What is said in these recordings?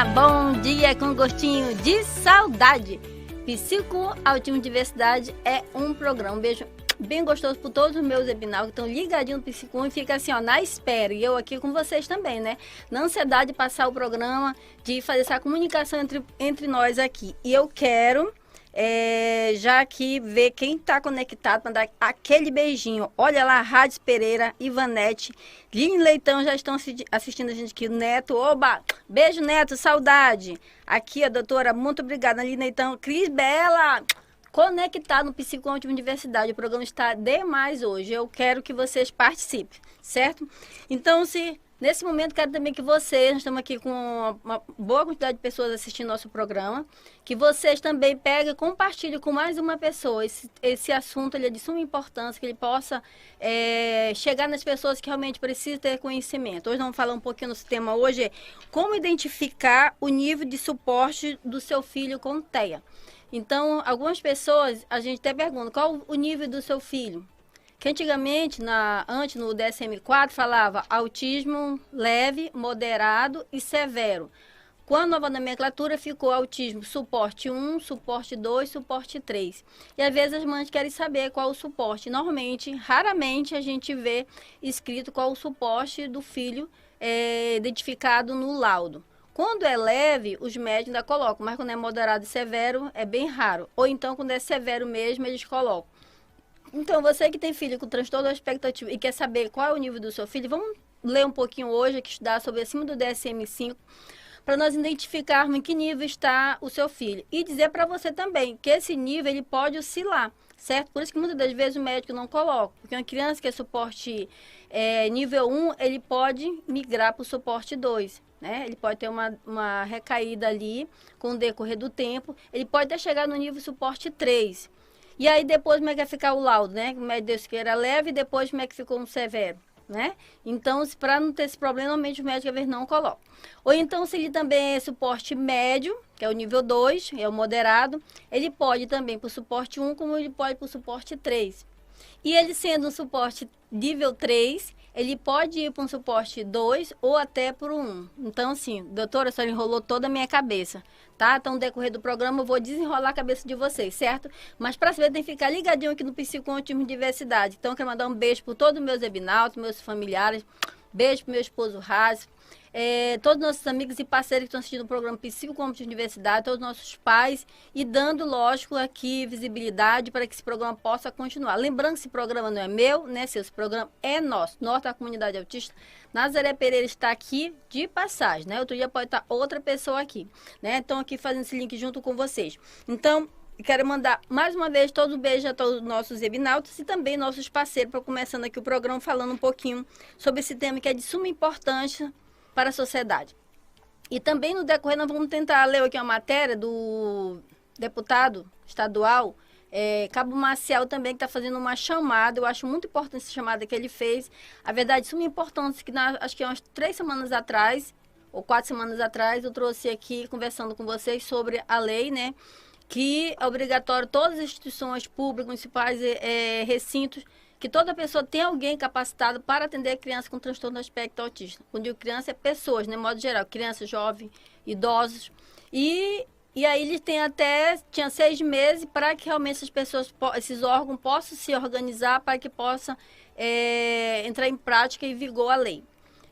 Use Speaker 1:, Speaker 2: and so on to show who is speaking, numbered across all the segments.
Speaker 1: Bom dia com gostinho de saudade. Psicoautismo Diversidade é um programa. Um beijo bem gostoso por todos os meus webinars que estão ligadinhos no Psico e fica assim, ó, na espera. E eu aqui com vocês também, né? Na ansiedade de passar o programa, de fazer essa comunicação entre nós aqui. E eu quero já aqui ver quem está conectado para dar aquele beijinho. Olha lá, Rádio Pereira, Ivanete, Lini Leitão já estão assistindo a gente aqui. Neto, oba! Beijo, Neto, saudade. Aqui a doutora, muito obrigada. Lini Leitão, Cris Bela, conectado no Psicoautismo Diversidade. O programa está demais hoje. Eu quero que vocês participem, certo? Então, nesse momento, quero também que vocês, nós estamos aqui com uma boa quantidade de pessoas assistindo nosso programa, que vocês também peguem e compartilhem com mais uma pessoa. Esse assunto ele é de suma importância, que ele possa chegar nas pessoas que realmente precisam ter conhecimento. Hoje vamos falar um pouquinho, nosso tema hoje é como identificar o nível de suporte do seu filho com TEA. Então, algumas pessoas, a gente até pergunta, qual o nível do seu filho? Que antigamente, antes no DSM-4, falava autismo leve, moderado e severo. Com a nova nomenclatura, ficou autismo suporte 1, suporte 2, suporte 3. E às vezes as mães querem saber qual o suporte. Normalmente, raramente a gente vê escrito qual o suporte do filho identificado no laudo. Quando é leve, os médicos ainda colocam, mas quando é moderado e severo, é bem raro. Ou então, quando é severo mesmo, eles colocam. Então, você que tem filho com transtorno expectativo e quer saber qual é o nível do seu filho, vamos ler um pouquinho hoje, aqui estudar sobre acima do DSM-5, para nós identificarmos em que nível está o seu filho. E dizer para você também que esse nível ele pode oscilar, certo? Por isso que muitas das vezes o médico não coloca, porque uma criança que é suporte nível 1, ele pode migrar para o suporte 2. Né? Ele pode ter uma recaída ali com o decorrer do tempo, ele pode até chegar no nível suporte 3. E aí depois como é que vai ficar o laudo, né? Como é que era leve e depois como é que ficou um severo, né? Então, para não ter esse problema, normalmente o médico às vezes não coloca. Ou então, se ele também é suporte médio, que é o nível 2, é o moderado, ele pode também para o suporte 1, como ele pode para o suporte 3. E ele sendo um suporte nível 3, ele pode ir para um suporte 2 ou até para o 1. Então, assim, doutora, a senhora enrolou toda a minha cabeça, tá? Então, no decorrer do programa, eu vou desenrolar a cabeça de vocês, certo? Mas para saber, tem que ficar ligadinho aqui no Psicoautismo Diversidade. Então, eu quero mandar um beijo para todos os meus webinautas, meus familiares. Beijo para meu esposo Raz. Todos os nossos amigos e parceiros que estão assistindo o programa Psicoautismo Diversidade, todos os nossos pais, e dando, lógico, aqui visibilidade para que esse programa possa continuar. Lembrando que esse programa não é meu, né, seu? Esse programa é nosso da comunidade autista. Nazaré Pereira está aqui de passagem, né? Outro dia pode estar outra pessoa aqui, né? Então, aqui fazendo esse link junto com vocês. Então, quero mandar mais uma vez todo um beijo a todos os nossos webinautas e também nossos parceiros, para começando aqui o programa falando um pouquinho sobre esse tema que é de suma importância para a sociedade. E também no decorrer nós vamos tentar ler aqui uma matéria do deputado estadual, Cabo Maciel também, que está fazendo uma chamada. Eu acho muito importante essa chamada que ele fez. A verdade, suma importância, que acho que umas 3 semanas atrás, ou 4 semanas atrás, eu trouxe aqui, conversando com vocês sobre a lei, né? Que é obrigatório todas as instituições públicas, municipais, recintos, que toda pessoa tem alguém capacitado para atender a criança com transtorno do espectro autista. Quando digo criança, é pessoas, né, de modo geral, crianças, jovens, idosos. E aí eles tinha 6 meses para que realmente essas pessoas, esses órgãos possam se organizar para que possa entrar em prática e vigor a lei.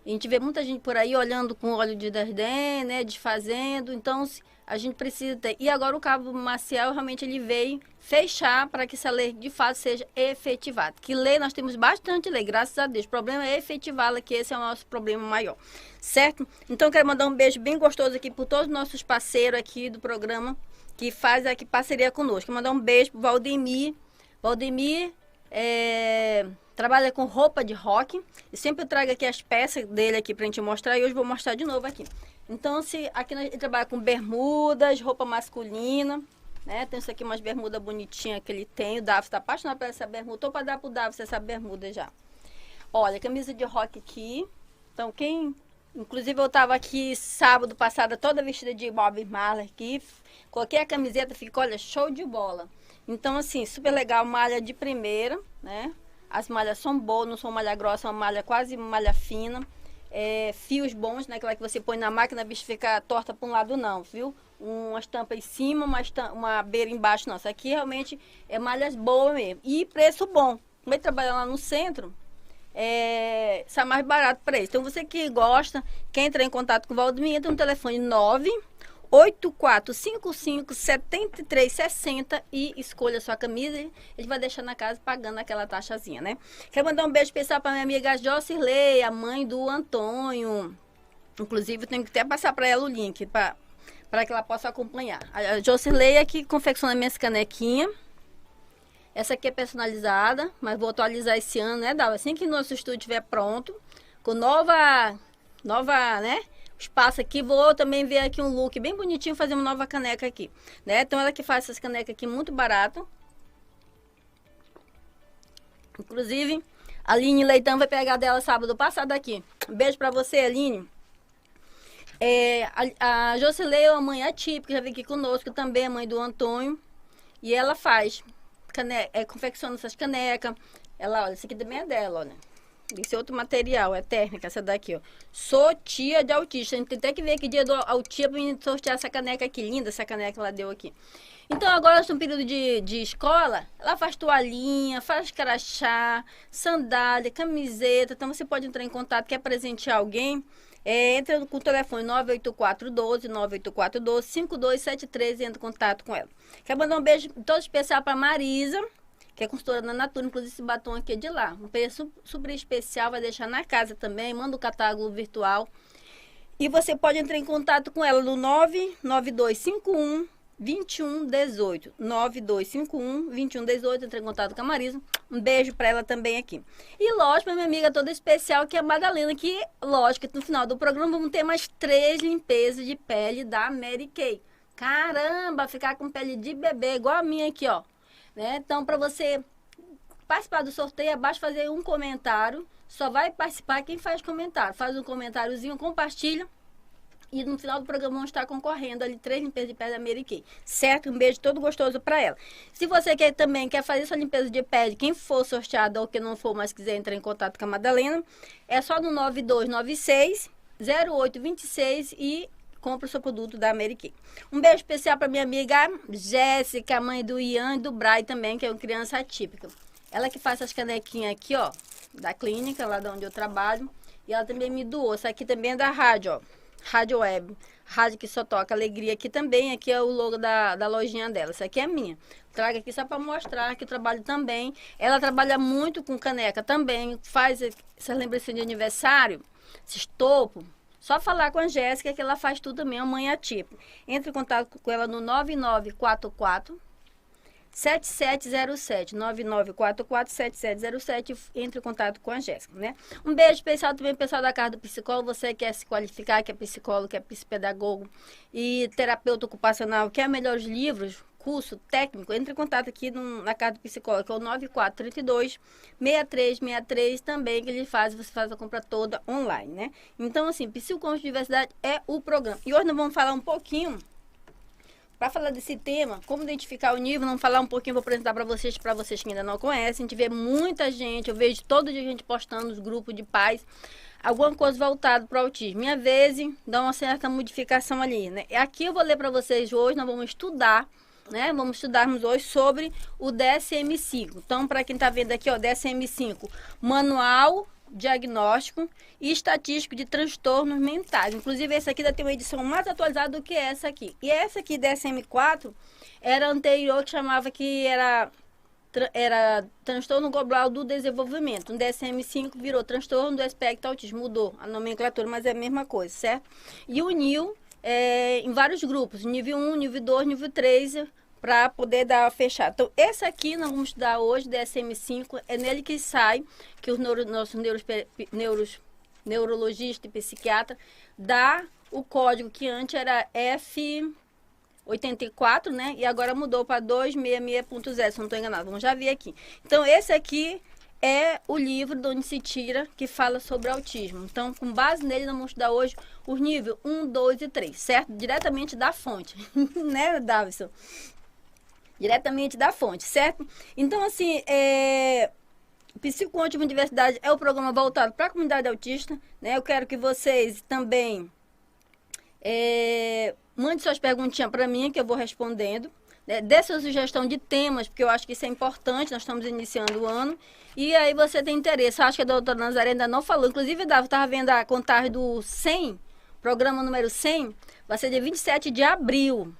Speaker 1: A gente vê muita gente por aí olhando com olho de desdém, né, desfazendo, então a gente precisa ter. E agora o Cabo Maciel realmente ele veio fechar para que essa lei de fato seja efetivada. Que lei, nós temos bastante lei, graças a Deus. O problema é efetivá-la, que esse é o nosso problema maior, certo? Então quero mandar um beijo bem gostoso aqui por todos os nossos parceiros aqui do programa, que faz aqui parceria conosco. Quero mandar um beijo para o Valdemir. Valdemir trabalha com roupa de rock. E sempre eu trago aqui as peças dele aqui pra gente mostrar. E hoje vou mostrar de novo aqui. Então, aqui ele trabalha com bermudas, roupa masculina, né? Tem isso aqui, umas bermudas bonitinhas que ele tem. O Davi está apaixonado por essa bermuda. Tô para dar pro Davi essa bermuda já. Olha, camisa de rock aqui. Então, inclusive, eu tava aqui sábado passado toda vestida de Bob Marley aqui. Coloquei a camiseta, ficou, olha, show de bola. Então, assim, super legal, malha de primeira, né? As malhas são boas, não são malha grossa, é uma malha quase malha fina. fios bons, né? Aquela que você põe na máquina, a bicha fica torta para um lado não, viu? Umas tampas em cima, uma beira embaixo, não. Isso aqui realmente é malhas boas mesmo. E preço bom. Como ele trabalha lá no centro, sai mais barato para ele. Então, você que gosta, quer entrar em contato com o Valdemir, entra no telefone 984557360 e escolha a sua camisa. Ele vai deixar na casa pagando aquela taxazinha, né? Quero mandar um beijo especial para minha amiga Jocirley, a mãe do Antônio. Inclusive, eu tenho que até passar para ela o link para que ela possa acompanhar. A Jocirley é que confecciona minhas canequinhas. Essa aqui é personalizada, mas vou atualizar esse ano, né, Dal? Assim que nosso estúdio estiver pronto, com nova, né, espaço aqui, vou também ver aqui um look bem bonitinho, fazer uma nova caneca aqui, né? Então, ela que faz essas canecas aqui muito barato. Inclusive, a Aline Leitão vai pegar dela sábado passado aqui. Um beijo pra você, Aline. A Jocilei é uma mãe atípica, já veio aqui conosco também, a mãe do Antônio. E ela faz, confecciona essas canecas. Ela, olha, esse aqui também é dela, olha. Esse é outro material, é térmica, essa daqui, ó. Sou tia de autista. A gente tem até que ver que dia do autismo pra gente sortear essa caneca aqui. Linda essa caneca que ela deu aqui. Então, agora nós estamos no período de escola. Ela faz toalhinha, faz crachá, sandália, camiseta. Então, você pode entrar em contato, quer presentear alguém. Entra com o telefone 98412-5273 e entra em contato com ela. Quero mandar um beijo todo especial para Marisa, que é consultora da Natura. Inclusive, esse batom aqui é de lá. Um preço super especial, vai deixar na casa também. Manda o catálogo virtual. E você pode entrar em contato com ela no 99251-2118. 9251-2118. Entra em contato com a Marisa. Um beijo para ela também aqui. E lógico, minha amiga toda especial, que é a Madalena, que lógico que no final do programa vamos ter mais 3 limpezas de pele da Mary Kay. Caramba, ficar com pele de bebê, igual a minha aqui, ó. Né? Então, para você participar do sorteio, basta fazer um comentário. Só vai participar quem faz comentário. Faz um comentáriozinho, compartilha. E no final do programa vão estar concorrendo ali 3 limpezas de pele da Mary Kay. Certo? Um beijo todo gostoso para ela. Se você também quer fazer sua limpeza de pele, quem for sorteado ou quem não for, mas quiser entrar em contato com a Madalena, é só no 9296-0826 e compra o seu produto da Mary Kay. Um beijo especial para minha amiga Jéssica, mãe do Ian e do Bray também, que é uma criança atípica. Ela que faz essas canequinhas aqui, ó, da clínica, lá de onde eu trabalho. E ela também me doou. Essa aqui também é da rádio, ó. Rádio Web. Rádio que só toca alegria aqui também. Aqui é o logo da lojinha dela. Essa aqui é minha. Trago aqui só para mostrar que eu trabalho também. Ela trabalha muito com caneca também. Faz essas lembrancinhas de aniversário, esses topos. Só falar com a Jéssica que ela faz tudo também. É uma mãe atípica. Entre em contato com ela no 9944 7707, 9944-7707, entre em contato com a Jéssica, né? Um beijo especial também pro pessoal da Casa do Psicólogo, você quer se qualificar, que é psicólogo, que é psicopedagogo e terapeuta ocupacional, quer melhores livros, curso técnico, entre em contato aqui na Casa do Psicólogo, que é o 9432-6363 também, que ele faz, você faz a compra toda online, né? Então, assim, Psicologia de Diversidade é o programa. E hoje nós vamos falar um pouquinho. Para falar desse tema, como identificar o nível, vamos falar um pouquinho, vou apresentar para vocês que ainda não conhecem. A gente vê muita gente, eu vejo todo dia gente postando nos grupos de pais, alguma coisa voltada para o autismo. Minha vez, dá uma certa modificação ali, né? Aqui eu vou ler para vocês hoje, nós vamos estudar, né? Vamos estudarmos hoje sobre o DSM-5. Então, para quem está vendo aqui, ó, DSM-5, Manual Diagnóstico e Estatístico de Transtornos Mentais. Inclusive, essa aqui ainda tem uma edição mais atualizada do que essa aqui. E essa aqui, DSM-4, era anterior, que chamava que era Transtorno Global do Desenvolvimento. O DSM-5 virou Transtorno do Espectro Autismo. Mudou a nomenclatura, mas é a mesma coisa, certo? E o NIL, em vários grupos. Nível 1, nível 2, nível 3... para poder dar fechar. Então, esse aqui nós vamos estudar hoje, DSM-5, é nele que sai, que os nossos neurologistas e psiquiatras dá o código que antes era F84, né? E agora mudou para 266.0, se não estou enganado. Vamos já ver aqui. Então, esse aqui é o livro de onde se tira, que fala sobre autismo. Então, com base nele, nós vamos estudar hoje os níveis 1, 2 e 3, certo? Diretamente da fonte, né, Davison? Diretamente da fonte, certo? Então, assim, Psico com Autismo e Diversidade é o programa voltado para a comunidade autista, né? Eu quero que vocês também mande suas perguntinhas para mim, que eu vou respondendo. Né? Dê sua sugestão de temas, porque eu acho que isso é importante, nós estamos iniciando o ano. E aí você tem interesse. Eu acho que a doutora Nazaré ainda não falou. Inclusive, Davi, estava vendo a contagem do 100, programa número 100, vai ser dia 27 de abril.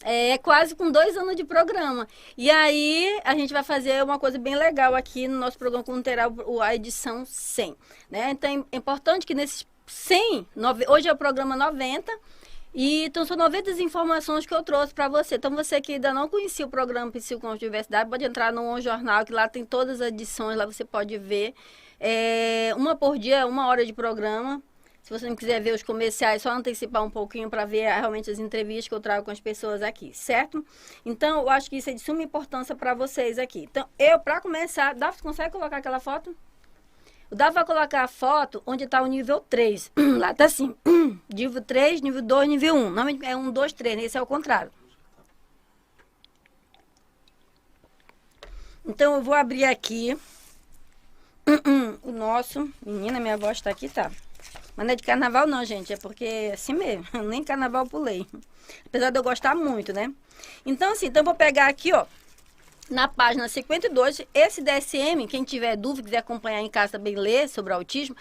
Speaker 1: É quase com 2 anos de programa. E aí a gente vai fazer uma coisa bem legal aqui no nosso programa, quando terá a edição 100. Né? Então é importante que nesses 100, hoje é o programa 90, e então são 90 informações que eu trouxe para você. Então você que ainda não conhecia o programa Psico com Diversidade, pode entrar no jornal, que lá tem todas as edições, lá você pode ver. Uma por dia, 1 hora de programa. Se você não quiser ver os comerciais, só antecipar um pouquinho para ver realmente as entrevistas que eu trago com as pessoas aqui, certo? Então, eu acho que isso é de suma importância para vocês aqui. Então, para começar, Davi, consegue colocar aquela foto? O Davi vai colocar a foto onde está o nível 3. Lá está assim, nível 3, nível 2, nível 1. Normalmente é 1, 2, 3, esse é o contrário. Então, eu vou abrir aqui o nosso... Menina, minha voz está aqui, tá? Mas não é de carnaval não, gente, é porque é assim mesmo, nem carnaval pulei. Apesar de eu gostar muito, né? Então, assim, eu vou pegar aqui, ó, na página 52, esse DSM, quem tiver dúvida, quiser acompanhar em casa também, ler sobre autismo,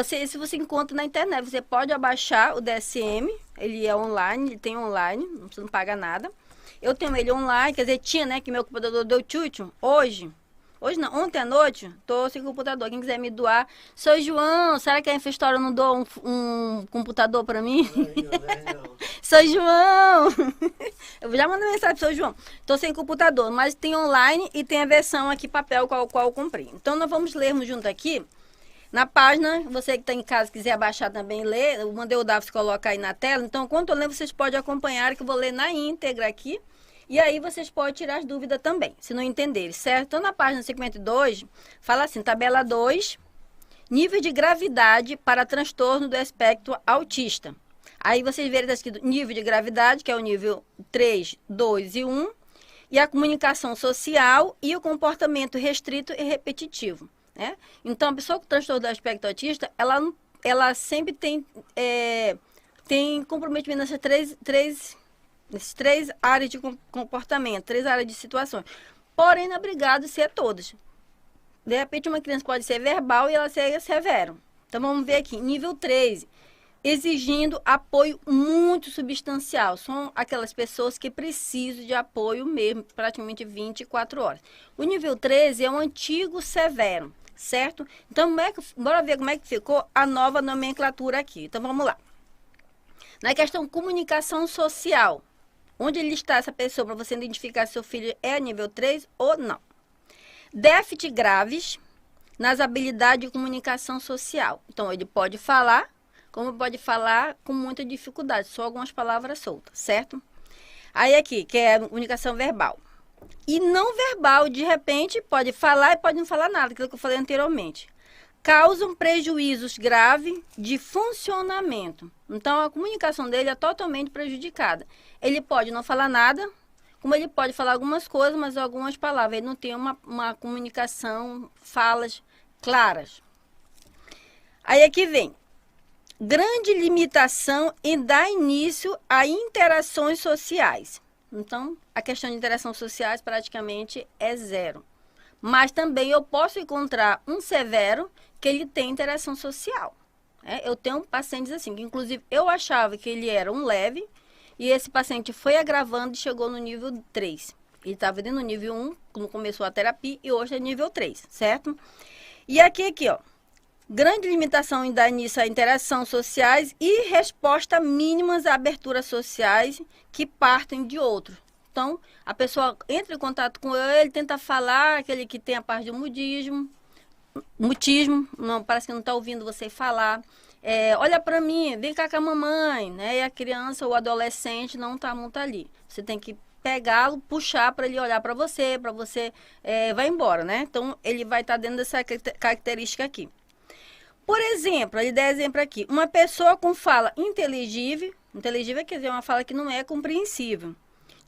Speaker 1: se você encontra na internet, você pode abaixar o DSM, ele é online, ele tem online, você não paga nada. Eu tenho ele online, quer dizer, tinha, né, que meu computador deu tchutchu, Hoje não, ontem à noite, tô sem computador. Quem quiser me doar. Sou João, será que a Infestória não doa um computador para mim? Sou João! Eu já mandei mensagem pro seu João. Tô sem computador, mas tem online e tem a versão aqui papel qual eu comprei. Então nós vamos lermos junto aqui. Na página, você que está em casa quiser baixar também ler, eu mandei o Davi colocar aí na tela. Então, enquanto eu leio, vocês podem acompanhar, que eu vou ler na íntegra aqui. E aí vocês podem tirar as dúvidas também, se não entenderem, certo? Então, na página 52, fala assim, tabela 2, nível de gravidade para transtorno do espectro autista. Aí vocês verem que está escrito nível de gravidade, que é o nível 3, 2 e 1, e a comunicação social e o comportamento restrito e repetitivo. Né? Então, a pessoa com transtorno do espectro autista, ela sempre tem comprometimento nessas nessas 3 áreas de comportamento, 3 áreas de situações. Porém, não é obrigado a ser todas. De repente, uma criança pode ser verbal e ela ser severa. Então, vamos ver aqui. Nível 13, exigindo apoio muito substancial. São aquelas pessoas que precisam de apoio mesmo, praticamente 24 horas. O nível 13 é um antigo severo, certo? Então, bora ver como é que ficou a nova nomenclatura aqui. Então, vamos lá. Na questão comunicação social, onde ele está essa pessoa para você identificar se seu filho é nível 3 ou não. Déficit graves nas habilidades de comunicação social. Então, ele pode falar, como pode falar com muita dificuldade, só algumas palavras soltas, certo? Aí aqui, que é a comunicação verbal. E não verbal, de repente, pode falar e pode não falar nada, aquilo que eu falei anteriormente. Causam prejuízos graves de funcionamento. Então, a comunicação dele é totalmente prejudicada. Ele pode não falar nada, como ele pode falar algumas coisas, mas algumas palavras. Ele não tem uma comunicação, falas claras. Aí aqui vem. Grande limitação em dar início a interações sociais. Então, a questão de interações sociais praticamente é 0. Mas também eu posso encontrar um severo que ele tem interação social. Eu tenho pacientes assim, que inclusive eu achava que ele era um leve, e esse paciente foi agravando e chegou no nível 3. Ele estava no nível 1, quando começou a terapia, e hoje é nível 3, certo? E aqui, ó, grande limitação em dar início a interações sociais e resposta mínimas a aberturas sociais que partem de outros. Então, a pessoa entra em contato com ele, tenta falar, aquele que tem a parte do mutismo, não, parece que não está ouvindo você falar. Olha para mim, vem cá com a mamãe, né? E a criança ou adolescente não está muito ali. Você tem que pegá-lo, puxar para ele olhar para você vai embora, né? Então, ele vai estar dentro dessa característica aqui. Por exemplo, ele dá exemplo aqui, uma pessoa com fala inteligível quer dizer uma fala que não é compreensível,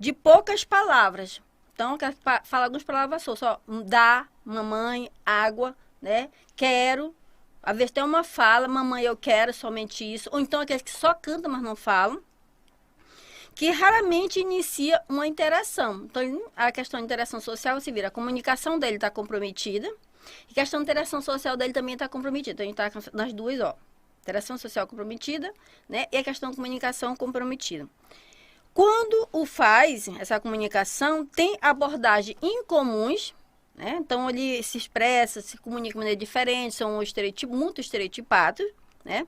Speaker 1: de poucas palavras. Então, fala algumas palavras soltas, ó, dá, mamãe, água, né? Quero. Às vezes tem uma fala, mamãe, eu quero somente isso. Ou então aqueles que só cantam, mas não falam. Que raramente inicia uma interação. Então, a questão de interação social se vira, a comunicação dele está comprometida. E a questão de interação social dele também está comprometida. Então, a gente está nas duas, ó. Interação social comprometida, né? E a questão de comunicação comprometida. Quando o faz, essa comunicação tem abordagem incomuns, né? Então, ele se expressa, se comunica de maneira diferente, são muito estereotipados, né?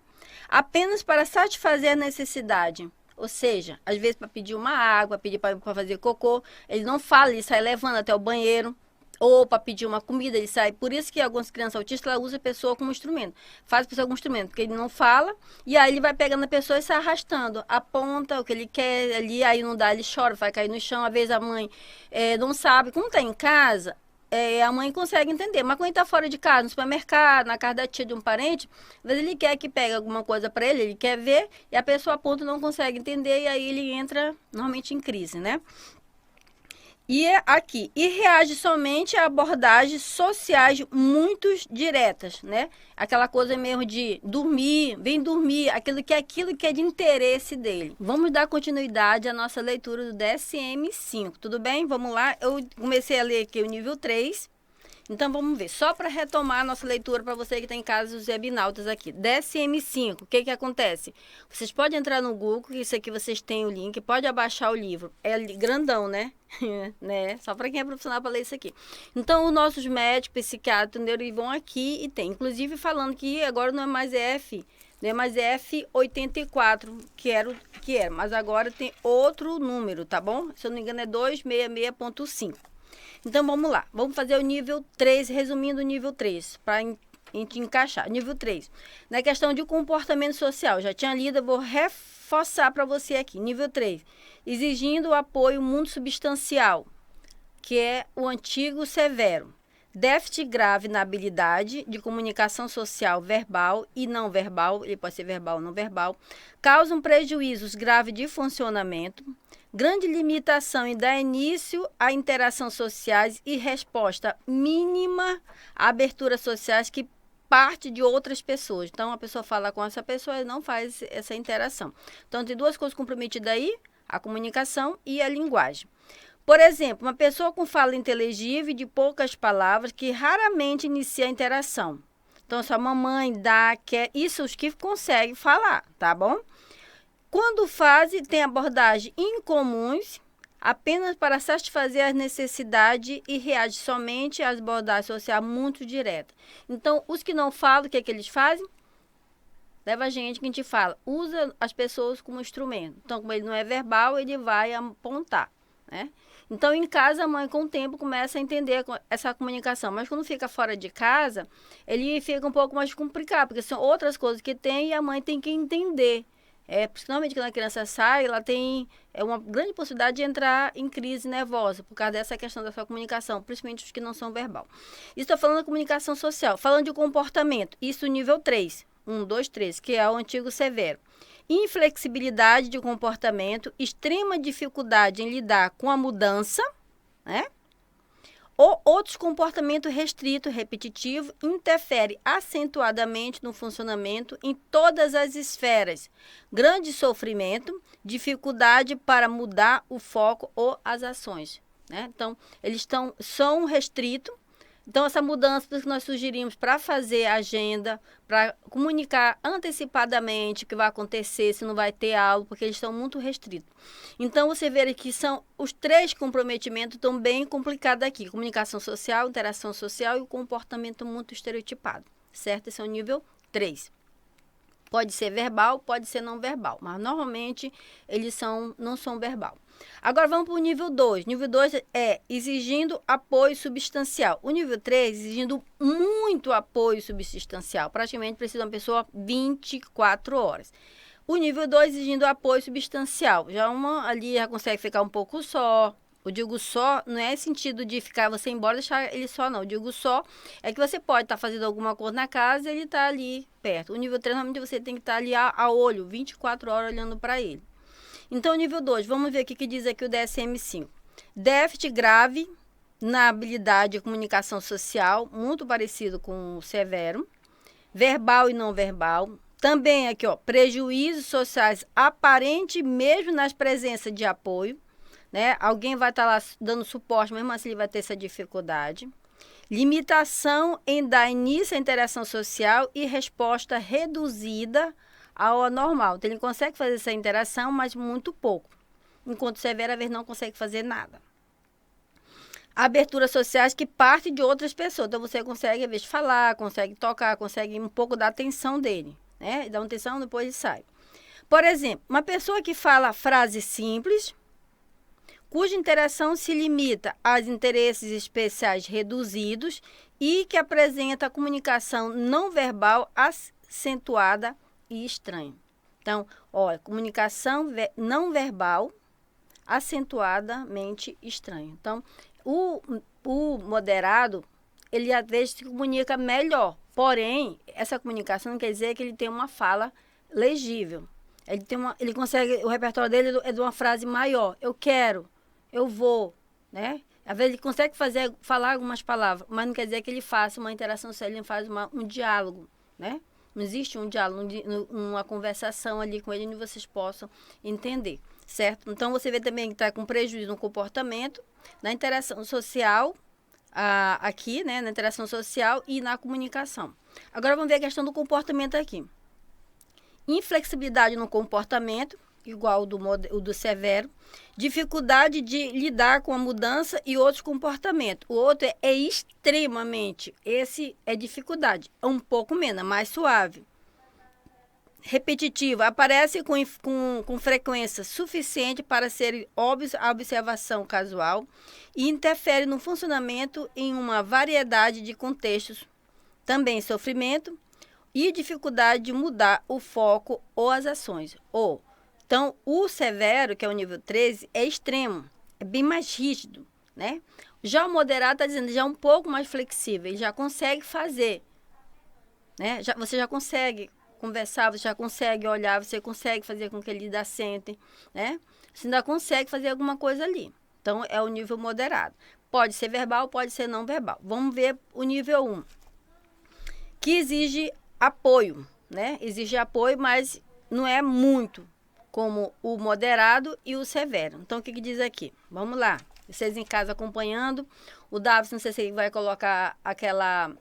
Speaker 1: Apenas para satisfazer a necessidade. Ou seja, às vezes para pedir uma água, pedir para fazer cocô, ele não fala, ele sai levando até o banheiro. Ou para pedir uma comida, ele sai. Por isso que algumas crianças autistas usam a pessoa como instrumento. Faz a pessoa como instrumento, porque ele não fala. E aí ele vai pegando a pessoa e sai arrastando. Aponta o que ele quer ali, aí não dá, ele chora, vai cair no chão. Às vezes a mãe não sabe. Como está em casa, a mãe consegue entender. Mas quando ele está fora de casa, no supermercado, na casa da tia de um parente, às vezes ele quer que pegue alguma coisa para ele, ele quer ver, e a pessoa aponta e não consegue entender, e aí ele entra normalmente em crise, né? E aqui, e reage somente a abordagens sociais muito diretas, né? Aquela coisa mesmo de dormir, vem dormir, aquilo que é de interesse dele. Vamos dar continuidade à nossa leitura do DSM-5, tudo bem? Vamos lá, eu comecei a ler aqui o nível 3. Então, vamos ver. Só para retomar a nossa leitura para você que está em casa, os webinautas aqui. DSM-5, o que acontece? Vocês podem entrar no Google, que isso aqui vocês têm o link, pode abaixar o livro. É grandão, né? Né? Só para quem é profissional para ler isso aqui. Então, os nossos médicos, psiquiatras, eles vão aqui e tem. Inclusive, falando que agora não é mais F, não é mais F84, que era, mas agora tem outro número, tá bom? Se eu não me engano, é 266.5. Então, vamos lá. Vamos fazer o nível 3, resumindo o nível 3, para a gente encaixar. Nível 3. Na questão de comportamento social, já tinha lido, eu vou reforçar para você aqui. Nível 3. Exigindo o apoio muito substancial, que é o antigo severo. Déficit grave na habilidade de comunicação social verbal e não verbal, ele pode ser verbal ou não verbal, causam prejuízos graves de funcionamento, grande limitação em dar início a interações sociais e resposta mínima a aberturas sociais que parte de outras pessoas. Então, a pessoa fala com essa pessoa e não faz essa interação. Então, tem duas coisas comprometidas aí, a comunicação e a linguagem. Por exemplo, uma pessoa com fala inteligível de poucas palavras que raramente inicia a interação. Então, sua mamãe dá, quer, isso os que conseguem falar, tá bom? Quando fazem, tem abordagem incomuns, apenas para satisfazer as necessidades e reage somente às abordagens sociais muito diretas. Então, os que não falam, o que eles fazem? Leva a gente que a gente fala, usa as pessoas como instrumento. Então, como ele não é verbal, ele vai apontar, né? Então, em casa, a mãe, com o tempo, começa a entender essa comunicação. Mas quando fica fora de casa, ele fica um pouco mais complicado, porque são outras coisas que tem e a mãe tem que entender. Principalmente quando a criança sai, ela tem uma grande possibilidade de entrar em crise nervosa, por causa dessa questão da sua comunicação, principalmente os que não são verbal. Estou falando da comunicação social, falando de comportamento, isso nível 3, 1, 2, 3, que é o antigo severo. Inflexibilidade de comportamento, extrema dificuldade em lidar com a mudança, né? Ou outros comportamentos restritos, repetitivos, interfere acentuadamente no funcionamento em todas as esferas. Grande sofrimento, dificuldade para mudar o foco ou as ações, né? Então, eles são restritos. Então, essa mudança que nós sugerimos para fazer a agenda, para comunicar antecipadamente o que vai acontecer, se não vai ter aula, porque eles estão muito restritos. Então, você vê que são os 3 comprometimentos estão bem complicados aqui. Comunicação social, interação social e o comportamento muito estereotipado, certo? Esse é o nível 3. Pode ser verbal, pode ser não verbal, mas normalmente eles não são verbal. Agora vamos para o nível 2. Nível 2 é exigindo apoio substancial. O nível 3 exigindo muito apoio substancial. Praticamente precisa de uma pessoa 24 horas. O nível 2 exigindo apoio substancial. Já uma ali já consegue ficar um pouco só. Eu digo só, não é sentido de ficar você embora e deixar ele só, não. Eu digo só, é que você pode estar fazendo alguma coisa na casa e ele está ali perto. O nível 3, normalmente você tem que estar ali a olho, 24 horas olhando para ele. Então, o nível 2, vamos ver o que diz aqui o DSM-5. Déficit grave na habilidade de comunicação social, muito parecido com o severo. Verbal e não verbal. Também aqui, ó, prejuízos sociais aparentes mesmo nas presenças de apoio, né? Alguém vai estar lá dando suporte, mesmo assim ele vai ter essa dificuldade. Limitação em dar início à interação social e resposta reduzida ao anormal. Então, ele consegue fazer essa interação, mas muito pouco. Enquanto o severo, às vezes, não consegue fazer nada. Aberturas sociais que partem de outras pessoas. Então, você consegue, às vezes, falar, consegue tocar, consegue um pouco da atenção dele, né? Dá uma atenção, depois ele sai. Por exemplo, uma pessoa que fala frases simples, cuja interação se limita aos interesses especiais reduzidos e que apresenta comunicação não verbal acentuada e estranha. Então, olha, comunicação não verbal acentuadamente estranha. Então, o moderado, ele às vezes se comunica melhor, porém, essa comunicação não quer dizer que ele tem uma fala legível. Ele consegue, o repertório dele é de uma frase maior. Eu quero, eu vou, né? Às vezes ele consegue falar algumas palavras, mas não quer dizer que ele faça uma interação social, ele faz um diálogo, né? Não existe um diálogo, uma conversação ali com ele onde vocês possam entender, certo? Então, você vê também que está com prejuízo no comportamento, na interação social, aqui, né? Na interação social e na comunicação. Agora, vamos ver a questão do comportamento aqui. Inflexibilidade no comportamento, igual o do severo. Dificuldade de lidar com a mudança e outros comportamentos. O outro é extremamente, esse é dificuldade, é um pouco menos, mais suave. Repetitivo, aparece com frequência suficiente para ser óbvio a observação casual e interfere no funcionamento em uma variedade de contextos. Também sofrimento e dificuldade de mudar o foco ou as ações. Então, o severo, que é o nível 13, é extremo, é bem mais rígido, né? Já o moderado está dizendo, já é um pouco mais flexível, ele já consegue fazer, né? Você já consegue conversar, você já consegue olhar, você consegue fazer com que ele assente, né? Você ainda consegue fazer alguma coisa ali. Então, é o nível moderado. Pode ser verbal, pode ser não verbal. Vamos ver o nível 1, que exige apoio, né? Exige apoio, mas não é muito, como o moderado e o severo. Então, o que diz aqui? Vamos lá. Vocês em casa acompanhando. O Davis, não sei se ele vai colocar aquela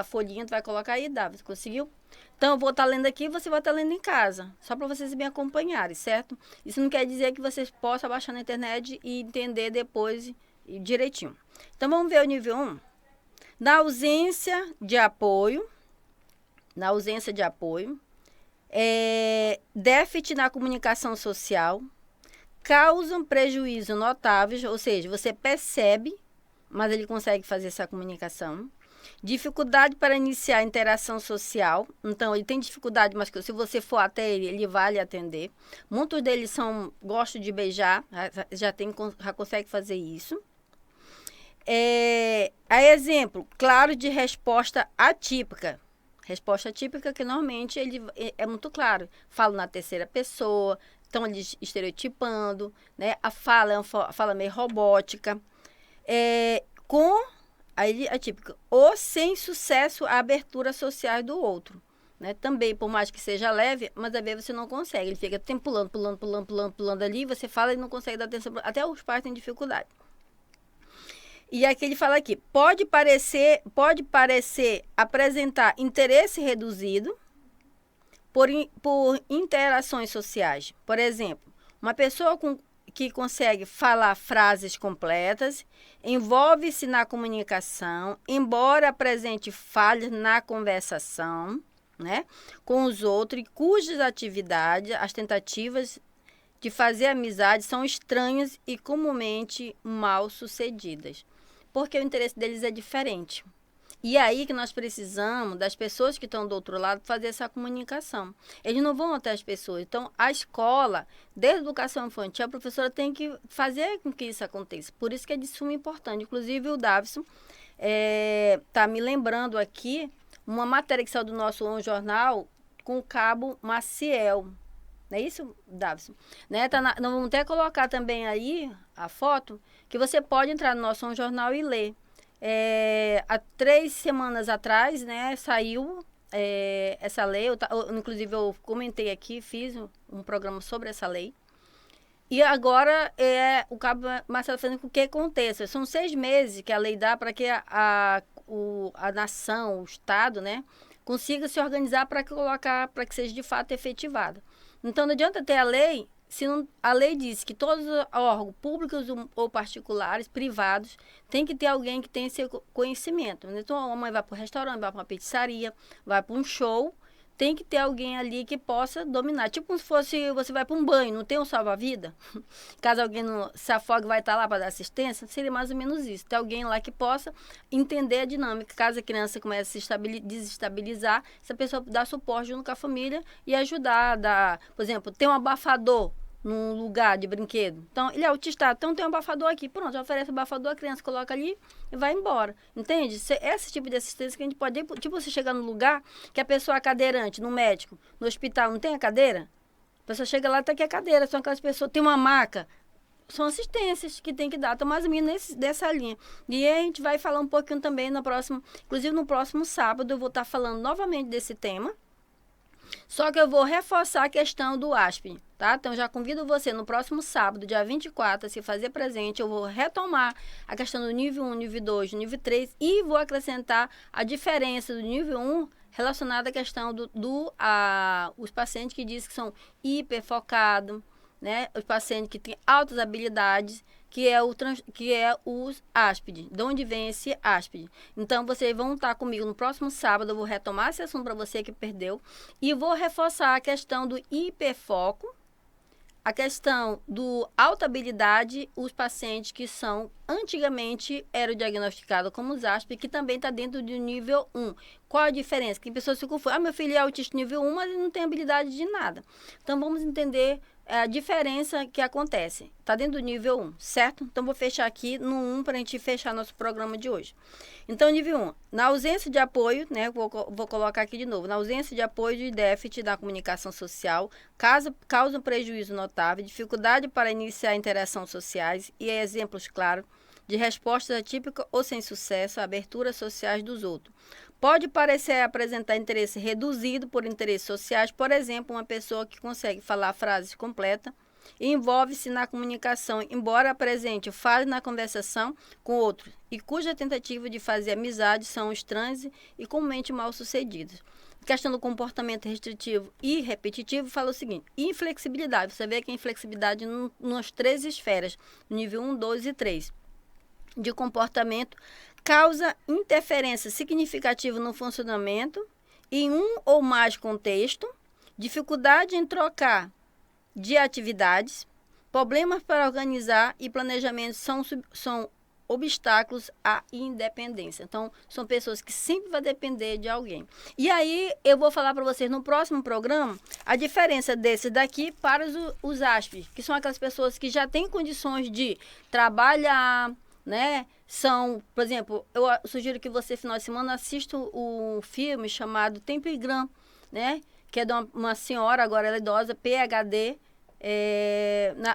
Speaker 1: folhinha, tu vai colocar aí, Davis, conseguiu? Então, eu vou estar lendo aqui e você vai estar lendo em casa, só para vocês me acompanharem, certo? Isso não quer dizer que vocês possam baixar na internet e entender depois direitinho. Então, vamos ver o nível 1. Na ausência de apoio, déficit na comunicação social, causam prejuízo notáveis, ou seja, você percebe, mas ele consegue fazer essa comunicação. Dificuldade para iniciar a interação social, então ele tem dificuldade, mas se você for até ele, ele vai lhe atender. Muitos deles gostam de beijar, já consegue fazer isso. A exemplo, claro, de resposta atípica. Resposta atípica que normalmente ele é muito claro. Falo na terceira pessoa, estão ali estereotipando, né? A fala é uma fala meio robótica. Aí atípica. Ou sem sucesso a abertura social do outro. Né? Também, por mais que seja leve, mas às vezes você não consegue. Ele fica tempo pulando ali, você fala e não consegue dar atenção. Até os pais têm dificuldade. E aqui ele fala aqui, pode parecer apresentar interesse reduzido por interações sociais. Por exemplo, uma pessoa que consegue falar frases completas, envolve-se na comunicação, embora apresente falhas na conversação, né, com os outros, e cujas atividades, as tentativas de fazer amizade são estranhas e comumente mal sucedidas. Porque o interesse deles é diferente. E é aí que nós precisamos das pessoas que estão do outro lado fazer essa comunicação. Eles não vão até as pessoas. Então, a escola, desde a educação infantil, a professora tem que fazer com que isso aconteça. Por isso que é de suma importância. Inclusive, o Davison está me lembrando aqui uma matéria que saiu do nosso jornal com o cabo Maciel. Não é isso, Davison? Né? Nós vamos até colocar também aí a foto, que você pode entrar no nosso jornal e ler. Há 3 semanas atrás, né, saiu essa lei. Inclusive, eu comentei aqui, fiz um programa sobre essa lei. E agora o cabo Marcelo fazendo com que aconteça. São 6 meses que a lei dá para que a nação, o Estado, né, consiga se organizar para que seja de fato efetivada. Então, não adianta ter a lei, se não, a lei diz que todos os órgãos públicos ou particulares, privados, tem que ter alguém que tenha esse conhecimento. Então, a mãe vai para o restaurante, vai para uma pizzaria, vai para um show, tem que ter alguém ali que possa dominar. Tipo como se fosse, você vai para um banho, não tem um salva-vida? Caso alguém não se afogue, vai estar lá para dar assistência, seria mais ou menos isso. Tem alguém lá que possa entender a dinâmica. Caso a criança comece a se desestabilizar, essa pessoa dá suporte junto com a família e ajudar. Por exemplo, tem um abafador num lugar de brinquedo. Então, ele é autista, então tem um abafador aqui. Pronto, oferece o abafador, a criança coloca ali e vai embora. Entende? Esse tipo de assistência que a gente pode... Tipo, você chegar num lugar que a pessoa é cadeirante, no médico, no hospital, não tem a cadeira? A pessoa chega lá e tá aqui a cadeira. São aquelas pessoas... Tem uma maca. São assistências que tem que dar. Então, mais ou menos dessa linha. E aí, a gente vai falar um pouquinho também na próxima... Inclusive, no próximo sábado, eu vou estar falando novamente desse tema. Só que eu vou reforçar a questão do ASP, tá? Então, já convido você no próximo sábado, dia 24, a se fazer presente. Eu vou retomar a questão do nível 1, nível 2, nível 3 e vou acrescentar a diferença do nível 1 relacionada à questão os pacientes que dizem que são hiperfocados, né? Os pacientes que têm altas habilidades, que é os áspide. De onde vem esse áspide? Então, vocês vão estar comigo no próximo sábado. Eu vou retomar esse assunto para você que perdeu. E vou reforçar a questão do hiperfoco, a questão do alta habilidade, os pacientes que são antigamente eram diagnosticados como os áspide, que também está dentro do nível 1. Qual a diferença? Que pessoas se confundem. Meu filho é autista nível 1, mas ele não tem habilidade de nada. Então, vamos entender a diferença que acontece. Está dentro do nível 1, certo? Então, vou fechar aqui no 1 para a gente fechar nosso programa de hoje. Então, nível 1. Na ausência de apoio, né? Vou colocar aqui de novo. Na ausência de apoio de déficit da comunicação social, causa um prejuízo notável, dificuldade para iniciar interações sociais e exemplos claros de respostas atípicas ou sem sucesso a aberturas sociais dos outros. Pode parecer apresentar interesse reduzido por interesses sociais, por exemplo, uma pessoa que consegue falar frases completas e envolve-se na comunicação, embora apresente fale na conversação com outros, e cuja tentativa de fazer amizade são estranhas e comumente mal sucedidas. A questão do comportamento restritivo e repetitivo fala o seguinte: inflexibilidade. Você vê que a inflexibilidade nas 3 esferas, nível 1, 2 e 3. De comportamento, causa interferência significativa no funcionamento em um ou mais contextos, dificuldade em trocar de atividades, problemas para organizar e planejamento são obstáculos à independência. Então, são pessoas que sempre vão depender de alguém. E aí, eu vou falar para vocês no próximo programa a diferença desse daqui para os ASP, que são aquelas pessoas que já têm condições de trabalhar, né? Por exemplo, eu sugiro que você, final de semana, assista um filme chamado Tempo e Grão, né? Que é de uma senhora, agora ela é idosa, PhD,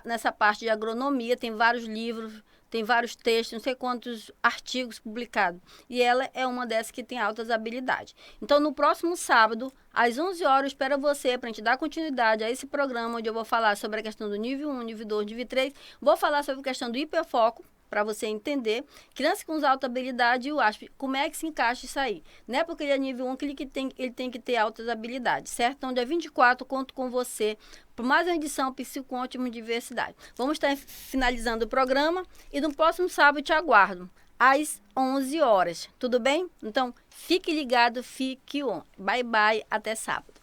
Speaker 1: nessa parte de agronomia, tem vários livros, tem vários textos, não sei quantos artigos publicados. E ela é uma dessas que tem altas habilidades. Então, no próximo sábado, às 11 horas, eu espero você para a gente dar continuidade a esse programa, onde eu vou falar sobre a questão do nível 1, nível 2, nível 3. Vou falar sobre a questão do hiperfoco, para você entender, criança com alta habilidade e o ASP, como é que se encaixa isso aí? Não é porque ele é nível 1 que ele tem que ter altas habilidades, certo? Então, dia 24, conto com você por mais uma edição Psico com Ótima Diversidade. Vamos estar finalizando o programa e no próximo sábado te aguardo, às 11 horas, tudo bem? Então, fique ligado, fique on. Bye, bye, até sábado.